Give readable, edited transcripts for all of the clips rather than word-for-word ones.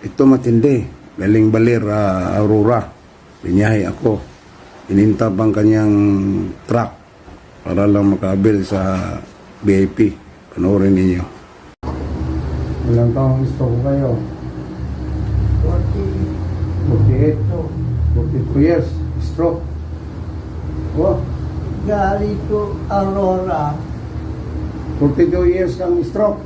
Ito matindi. Galing Baler, Aurora. Binyahe ako. Inintab ang kanyang truck para lang makabil sa VIP. Panoorin ninyo. Ilang taong gusto ko kayo? 48. 42 years. Stroke. Oh, Galing to Aurora, 42 years kang stroke.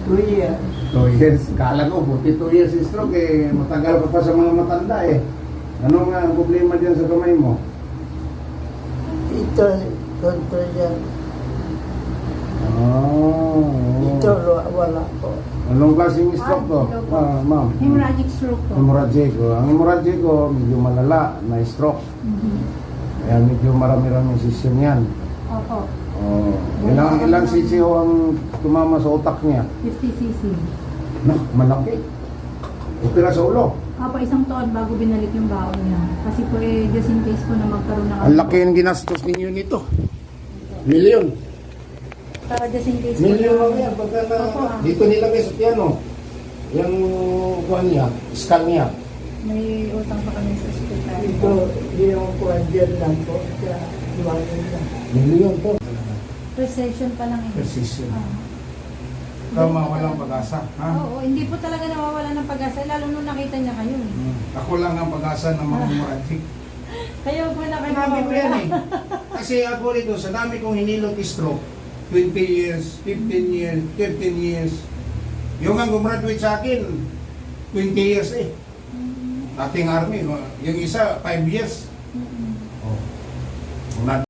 2 years. 2 years. Kala ko, 42 years stroke eh. Matagal ka pa sa mga matanda eh. Ano nga ang problema dyan sa kamay mo? Ito, kontra yan. Oh. Ito, wala ko. Anong klaseng stroke to? Ma'am. Hemorrhagic stroke po. Hemorrhagic. Ang hemorrhagic ko, medyo malala na stroke. Kaya medyo marami-raming session yan. Opo. Oh. Ilang sisi ho ang tumama sa utak niya? 50 cc. No, malaki. Opera sa ulo. Opo, isang taon bago binalik yung baon niya. Kasi po just in case po na magkaroon ng... Ang laki ng ginastos ninyo nito. Milyon. Para just in case Milyon po lang yan. Pagka na, Opo, dito nilagay sa piano. Yung kuhan niya, scan niya. may utang pa kami sa ospital. Ito, yung kwadyan lang po sa iwanan lang. Milyon po. Recession pa lang eh. Precision. Ah. Tama, walang pag-asa. Ha? Oo, hindi po talaga nawawala ng pag-asa. Lalo nung nakita niya kayo. Ako lang ang pag-asa ng mga hemorrhagic. Kayo po na kayo. Sinabi ko yan eh. Kasi ako rito, sa dami kong hinilot stroke, 20 years, 15 years, 13 years. Yung ang gumraduate sa akin, 20 years eh. Ating army, yung isa, 5 years. Mm-mm. Oh.